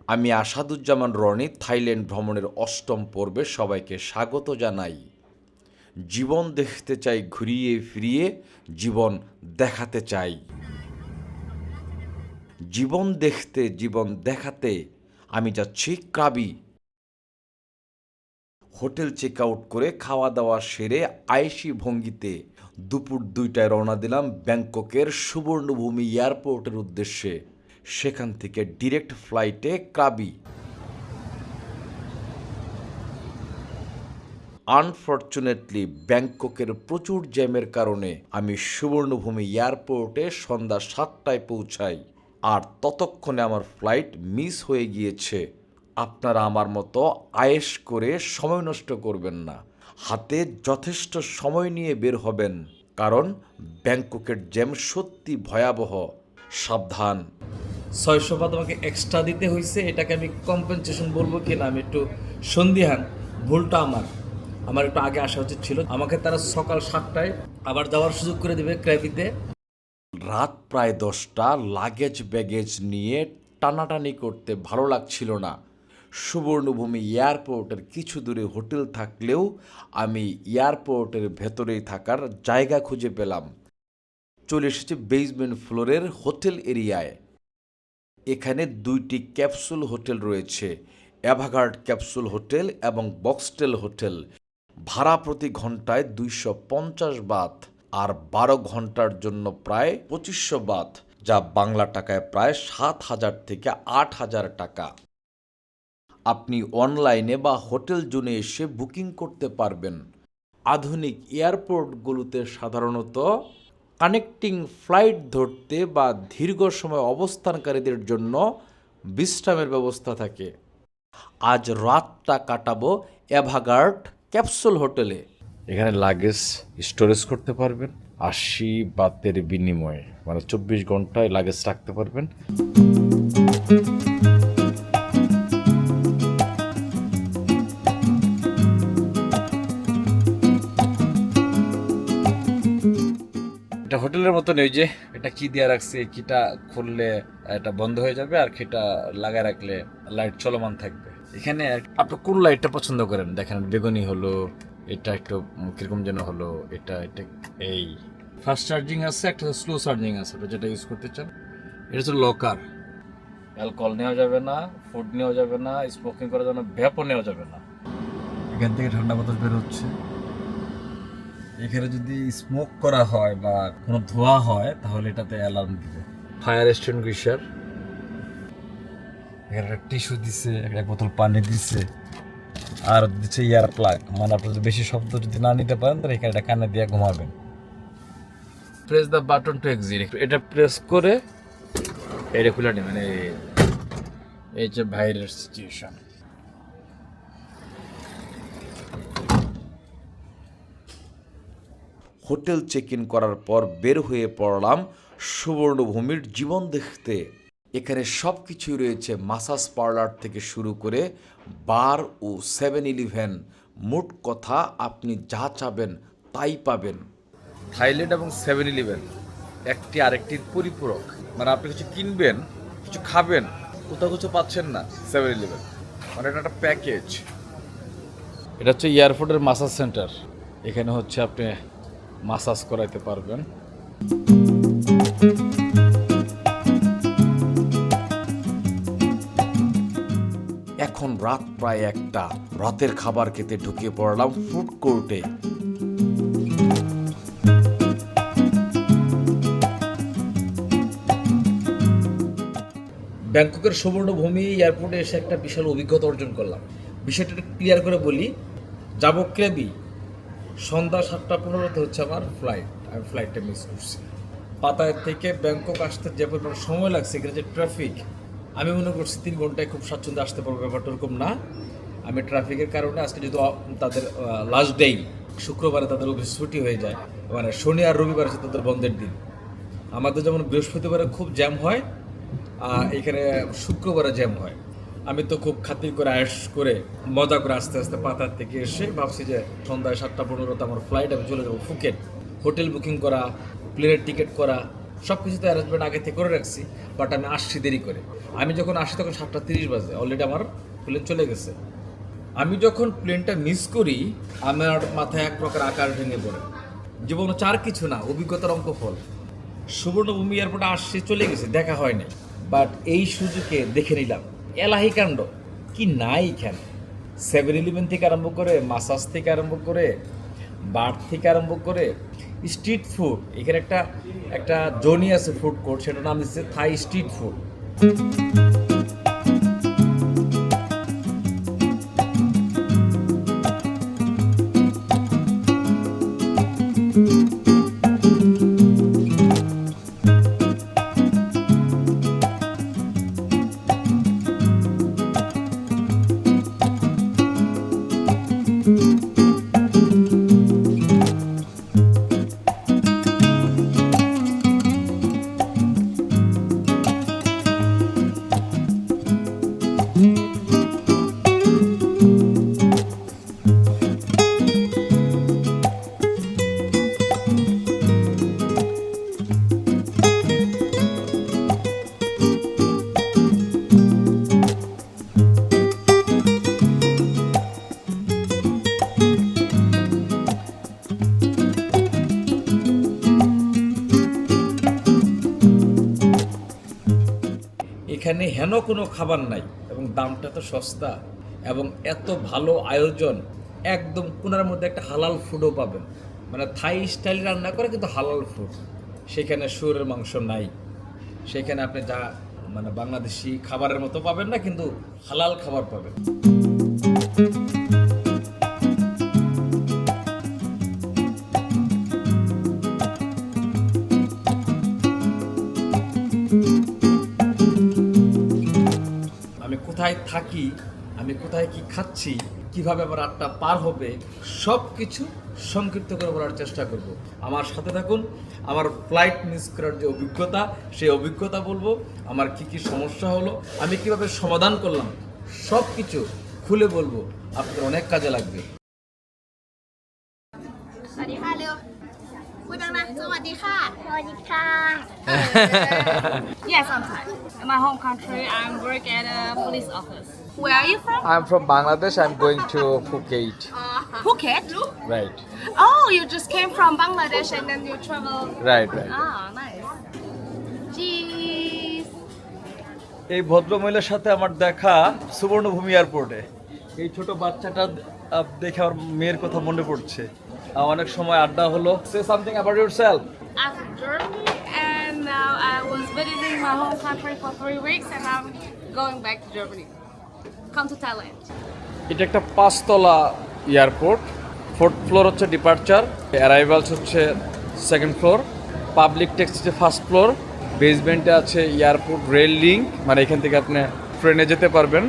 আমি আসাদুজ্জামান রনি থাইল্যান্ড ভ্রমণের ৮ম পর্বে সবাইকে স্বাগত জানাই। জীবন দেখতে চাই ঘুরিয়ে ফিরিয়ে, জীবন দেখাতে চাই। জীবন দেখতে জীবন দেখাতে আমি যাচ্ছি ক্রাবি। হোটেল চেক আউট করে খাওয়া দাওয়া সেরে আয়েশি ভঙ্গিতে দুপুর ২টায় রওনা দিলাম ব্যাংককের সুবর্ণভূমি এয়ারপোর্টের উদ্দেশ্যে। সেখান থেকে ডিরেক্ট ফ্লাইটে ক্রাবি। আনফর্চুনেটলি ব্যাংককের প্রচুর জ্যামের কারণে আমি সুবর্ণভূমি এয়ারপোর্টে সন্ধ্যা ৭টায় পৌঁছাই, আর ততক্ষণে আমার ফ্লাইট মিস হয়ে গিয়েছে। আপনারা আমার মতো আয়েশ করে সময় নষ্ট করবেন না, হাতে যথেষ্ট সময় নিয়ে বের হবেন, কারণ ব্যাংককের জ্যাম সত্যি ভয়াবহ। সাবধান। ৬০০ তোমাকে এক্সট্রা দিতে হয়েছে, এটাকে আমি কম্পেনসেশন বলবো কি না আমি একটু সন্দিহান। ভুলটা আমার একটু আগে আসা উচিত ছিল। আমাকে তারা সকাল ৭টায় আবার যাওয়ার সুযোগ করে দেবে ক্র্যাবিতে। রাত প্রায় ১০টা। লাগেজ ব্যাগেজ নিয়ে টানাটানি করতে ভালো লাগছিল না। সুবর্ণভূমি এয়ারপোর্টের কিছু দূরে হোটেল থাকলেও আমি এয়ারপোর্টের ভেতরেই থাকার জায়গা খুঁজে পেলাম। চলে এসেছি বেসমেন্ট ফ্লোরের হোটেল এরিয়ায়। এখানে ২টি ক্যাপসুল হোটেল রয়েছে, অ্যাভাগার্ড ক্যাপসুল হোটেল এবং বক্সটেল হোটেল। ভাড়া প্রতি ঘন্টায় ২৫০ বাত, আর ১২ ঘন্টার জন্য প্রায় ২৫০০ বাত, যা বাংলা টাকায় প্রায় ৭,০০০ থেকে ৮,০০০ টাকা। আপনি অনলাইনে বা হোটেল জোনে এসে বুকিং করতে পারবেন। আধুনিক এয়ারপোর্টগুলোতে সাধারণত কানেক্টিং ফ্লাইট ধরতে বা দীর্ঘ সময় অবস্থানকারীদের জন্য বিশ্রামের ব্যবস্থা থাকে। আজ রাতটা কাটাবো অ্যাভাগার্ড ক্যাপসুল হোটেলে। এখানে লাগেজ স্টোরেজ করতে পারবেন ৮০ বাতের বিনিময়ে, মানে ২৪ ঘন্টায় লাগেজ রাখতে পারবেন। এটা হোটেলের মতো নেই যে এটা কি দিয়ে রাখছে, কিটা খুললে এটা বন্ধ হয়ে যাবে আর কিটা লাগায় রাখলে লাইট চলমান থাকবে। এখানে আপনি কোন লাইটটা পছন্দ করেন? দেখেন বেগুনি হলো, এটা একটু কিরকম যেন হলো, এটা এই ফাস্ট চার্জিং আছে, একটা স্লো চার্জিং আছে, যেটা ইউজ করতে চান। এটা হচ্ছে লকার। অ্যালকোহল নেওয়া যাবে না, ফুড নেওয়া যাবে না, স্মোকিং করা যাবে না, ভ্যাপও নেওয়া যাবে না। এখান থেকে ঠান্ডা বাতাস বের হচ্ছে। এখানে যদি স্মোক করা হয় বা কোনো ধোঁয়া হয় তাহলে এটাতে অ্যালার্ম দিবে। ফায়ার এক্সটিংগুইশার, এখানে একটা টিস্যু দিচ্ছে, এক বোতল পানি দিচ্ছে, আর দিচ্ছে ইয়ার প্লাগ। মানে আপনি যদি বেশি শব্দ যদি না নিতে পারেন তাহলে এখানে এটা কানে দিয়ে ঘুমাবেন। Press the button to exit, এটা প্রেস করে এটা খুলে নেবেন। এই যে বাইরের সিচুয়েশন। হোটেল চেক ইন করার পর বের হয়ে পড়লাম সুবর্ণভূমির জীবন দেখতে। এখানে সব কিছুই রয়েছে, মাসাজ পার্লার থেকে শুরু করে বার ও 7-Eleven। মোট কথা আপনি যা চাবেন তাই পাবেন। থাইল্যান্ড এবং 7-Eleven একটি আরেকটির পরিপূরক। মানে আপনি কিছু কিনবেন, কিছু খাবেন, কোথাও কিছু পাচ্ছেন না 7-Eleven, মানে এটা একটা প্যাকেজ। এটা হচ্ছে এয়ারপোর্টের মাসাজ সেন্টার। এখানে হচ্ছে আপনি মাসাজ করাইতে পারবেন। এখন রাত প্রায় ১টা। রাতের খাবার খেতে ঢুকে পড়লাম ফুড কোর্টে। ব্যাংককের সুবর্ণভূমি এয়ারপোর্টে এসে একটা বিশাল অভিজ্ঞতা অর্জন করলাম। বিষয়টা ক্লিয়ার করে বলি, যাবো ক্রেবি, সন্ধ্যা ৭টা ১৫তে হচ্ছে আমার ফ্লাইট। আমি ফ্লাইটটা মিস করছি। পাতায় থেকে ব্যাংকক আসতে যে পরিমাণ সময় লাগছে, এখানে যে ট্রাফিক, আমি মনে করছি ৩ ঘন্টায় খুব স্বাচ্ছন্দ্যে আসতে পারবো। ব্যাপারটা ওরকম না। আমি ট্রাফিকের কারণে আজকে যদি তাদের লাস্ট ডেই, শুক্রবারে তাদের অফিস ছুটি হয়ে যায়, মানে শনি আর রবিবার হচ্ছে তাদের বন্ধের দিন। আমাদের যেমন বৃহস্পতিবারে খুব জ্যাম হয়, এখানে শুক্রবারে জ্যাম হয়। আমি তো খুব খাতির করে আয়েশ করে মজা করে আস্তে আস্তে পাতার থেকে এসে ভাবছি যে সন্ধ্যায় ৭টা ১৫তে আমার ফ্লাইট, আমি চলে যাবো ফুকেট। হোটেল বুকিং করা, প্লেনের টিকিট করা, সব কিছু তো অ্যারেঞ্জমেন্ট আগে থেকে করে রাখছি, বাট আমি আসছি দেরি করে। আমি যখন আসি তখন 7:30 বাজে, অলরেডি আমার প্লেন চলে গেছে। আমি যখন প্লেনটা মিস করি, আমার মাথায় এক প্রকার আকাশ ভেঙে পড়ে। জীবনে চার কিছু না, অভিজ্ঞতার অঙ্ক ফল। সুবর্ণভূমি এয়ারপোর্টে আসছে, চলে গেছে, দেখা হয়নি, বাট এই সুযোগে দেখে নিলাম এলাহি কাণ্ড কি নাই এখানে। 7-11 থেকে আরম্ভ করে, মাসাজ থেকে আরম্ভ করে, বার্থ থেকে আরম্ভ করে, স্ট্রিট ফুড। এখানে একটা জনি আছে ফুড কোর্ট, সেটার নাম দিচ্ছে থাই স্ট্রিট ফুড। এখানে হেন কোনো খাবার নাই, এবং দামটা তো সস্তা, এবং এত ভালো আয়োজন। একদম কোনার মধ্যে একটা হালাল ফুডও পাবেন, মানে থাই স্টাইল রান্না করে কিন্তু হালাল ফুড। সেখানে শুয়োরের মাংস নাই, সেখানে আপনি যা মানে বাংলাদেশি খাবারের মতো পাবেন না, কিন্তু হালাল খাবার পাবেন। আমি কোথায় থাকি, আমি কোথায় কি খাচ্ছি, কিভাবে আমার রাতটা পার হবে, সব কিছু সংক্ষিপ্ত করে বলার চেষ্টা করব। আমার সাথে থাকুন। আমার ফ্লাইট মিস করার যে অভিজ্ঞতা, সেই অভিজ্ঞতা বলবো। আমার কি কি সমস্যা হলো, আমি কিভাবে সমাধান করলাম, সব কিছু খুলে বলবো, আপনার অনেক কাজে লাগবে। สวัสดีค่ะเร็วพูดดังๆสวัสดีค่ะ สวัสดีค่ะ Yes, I'm Thai. In my home country, I work at a police office. Where are you from? I'm from Bangladesh. I'm going to Phuket. Phuket. Right. Oh, you just came from Bangladesh and then you travel. Right. Ah, nice. Cheese. এই ভদ্রমহিলার সাথে আমার দেখা সুবর্ণভূমি এয়ারপোর্টে। এই ছোট বাচ্চাটা দেখে আমার মেয়ের কথা মনে পড়ছে। অনেক সময় আড্ডা হলো। Say something about yourself. I'm from Germany and now I was visiting my home country for 3 weeks and I'm going back to Germany. Come to Thailand. এটা একটা 5তলা এয়ারপোর্ট। 4th ফ্লোর হচ্ছে ডিপার্চার, অ্যারাইভালস হচ্ছে 2nd floor, public taxi 1st floor, বেসমেন্টে আছে airport rail link, মানে এখান থেকে আপনি ট্রেনে যেতে পারবেন,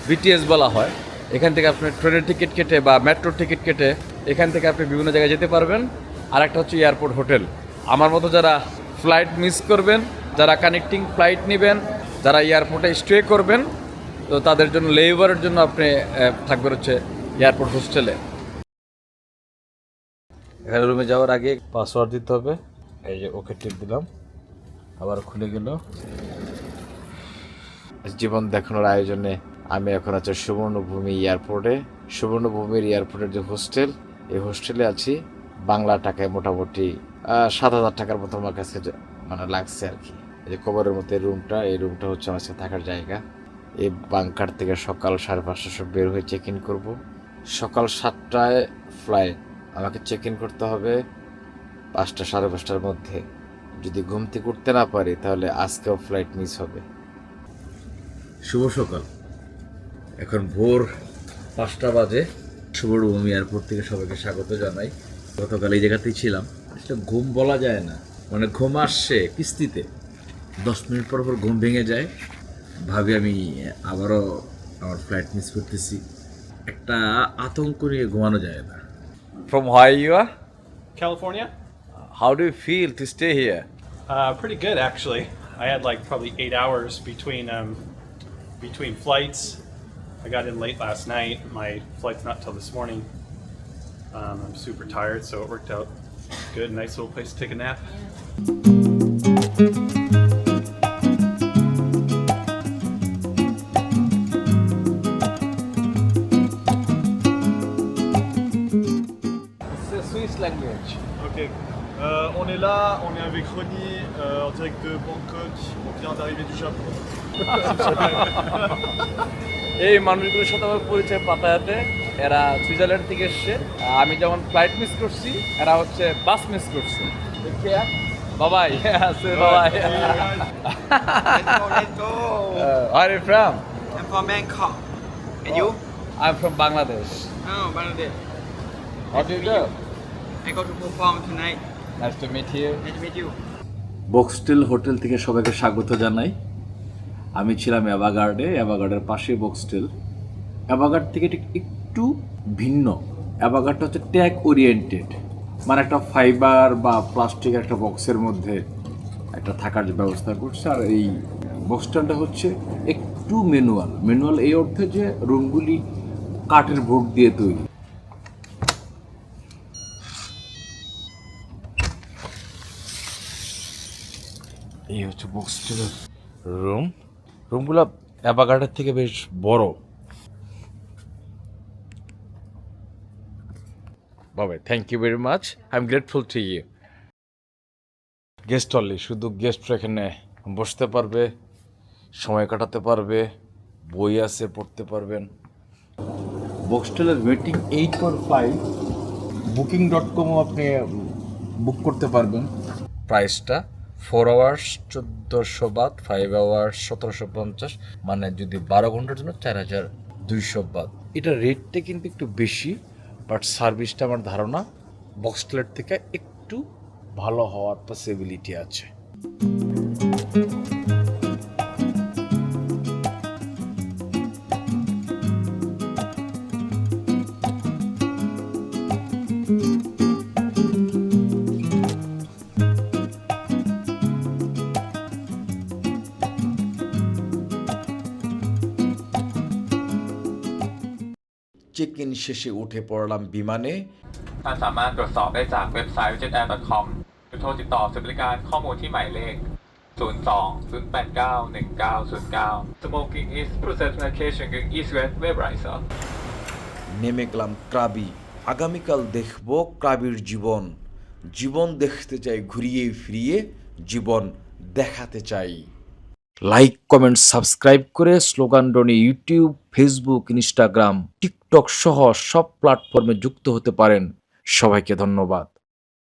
বিটিএস বলা হয়। এখান থেকে আপনি ট্রেনের টিকিট কেটে বা মেট্রোর টিকিট কেটে এখান থেকে আপনি বিভিন্ন জায়গায় যেতে পারবেন। আর একটা হচ্ছে এয়ারপোর্ট হোটেল। আমার মতো যারা ফ্লাইট মিস করবেন, যারা কানেক্টিং ফ্লাইট নেবেন, যারা এয়ারপোর্টে স্টে করবেন, তো তাদের জন্য লেবারের জন্য আপনি থাকবেন হচ্ছে এয়ারপোর্ট হোস্টেলে। এখানে রুমে যাওয়ার আগে পাসওয়ার্ড দিতে হবে। এই যে ওকে টিপ দিলাম, আবার খুলে গেল। জীবন দেখানোর আয়োজনে আমি এখন আছি সুবর্ণভূমি এয়ারপোর্টে। সুবর্ণভূমির এয়ারপোর্টের যে হোস্টেল, এই হোস্টেলে আছি। বাংলা টাকায় মোটামুটি 7,000 টাকার মতো আমার কাছে মানে লাগছে আর কি। এই যে কবরের মতো এই রুমটা হচ্ছে আমার কাছে থাকার জায়গা। এই বাংকার থেকে সকাল 5:30 সব বের হয়ে চেক ইন করবো। সকাল 7টায় ফ্লাইট, আমাকে চেক ইন করতে হবে 5টা 5:30টার মধ্যে। যদি ঘুম থেকে উঠতে না পারি তাহলে আজকেও ফ্লাইট মিস হবে। শুভ সকাল, এখন ভোর 5টা বাজে। সুবর্ণভূমি এয়ারপোর্ট থেকে সবাইকে স্বাগত জানাই। গতকাল এই জায়গাতেই ছিলাম। আসলে ঘুম বলা যায় না, মানে ঘুম আসছে কিস্তিতে। 10 মিনিট পর পর ঘুম ভেঙে যায়, ভাবি আমি আবারও আমার ফ্লাইট মিস করতেছি। একটা আতঙ্ক নিয়ে ঘুমানো যায় না। From where you are? California? How do you feel to stay here? Pretty good actually. I had like probably 8 hours between flights. I got in late last night. My flight's not till this morning. I'm super tired, so it worked out good. Nice little place to take a nap. Swiss language Ok. On est là, on est avec Ronnie en direct de Bangkok. On vient d'arriver du Japon. এই মানুষগুলোর সাথে আমার পরিচয় পাতায়াতে এরা Switzerland থেকে এসছে আমি যেমন ফ্লাইট মিস করছি এরা হচ্ছে বাস মিস করছে বাবাই বাবাই Let's go. Where are you from? I'm from Bangkok. And you? I'm from Bangladesh. Oh, Bangladesh. How do you go? I go to perform tonight. Nice to meet you. Nice to meet you. Boxtel hotel থেকে সবাইকে স্বাগত জানাই। আমি ছিলাম অ্যাভাগার্ডে, অ্যাভাগার্ডের পাশে বক্সটেল। অ্যাভাগার্ড থেকে ঠিক একটু ভিন্ন। অ্যাভাগার্ডটা হচ্ছে ট্যাগ ওরিয়েন্টেড, মানে একটা ফাইবার বা প্লাস্টিকের একটা বক্সের মধ্যে একটা থাকার ব্যবস্থা করছে। আর এই বক্সটেলটা হচ্ছে একটু ম্যানুয়াল এই অর্থে যে রুমগুলি কাঠের ভোগ দিয়ে তৈরি। এই হচ্ছে বক্সটেলের রুমগুলো অ্যাভাগার্ডের থেকে বেশ বড়। বাবা thank you very much, I am grateful to you. Guest only, শুধু গেস্টরা এখানে বসতে পারবে, সময় কাটাতে পারবে, বই আছে পড়তে পারবেন। বক্সটেলের রেটিং 8.5, booking.com-ও আপনি বুক করতে পারবেন। প্রাইসটা 4 আওয়ার্স 1400 বাত, 5 আওয়ার্স 1750, মানে যদি 12 ঘন্টার জন্য 4200 বাত। এটা রেটটা কিন্তু একটু বেশি, বাট সার্ভিসটা আমার ধারণা বক্সটেলের থেকে একটু ভালো হওয়ার পসিবিলিটি আছে। চেক ইন শেষে উঠে পড়লাম বিমানে। ท่านสามารถตรวจสอบได้จากเว็บไซต์ widgetair.com หรือโทรติดต่อศูนย์บริการข้อมูลที่หมายเลข 02-089-1909 Smoking is process medication is webbrowser নেমে গেলাম ক্রাবি। আগামীকাল দেখব ক্রাবির জীবন দেখতে চাই ঘুরিয়ে ফিরিয়ে, জীবন দেখাতে চাই। লাইক কমেন্ট সাবস্ক্রাইব করে স্লোগানডনি ইউটিউব, ফেসবুক, ইনস্টাগ্রাম, টিকটক সহ সব প্ল্যাটফর্মে যুক্ত হতে পারেন। সবাইকে ধন্যবাদ।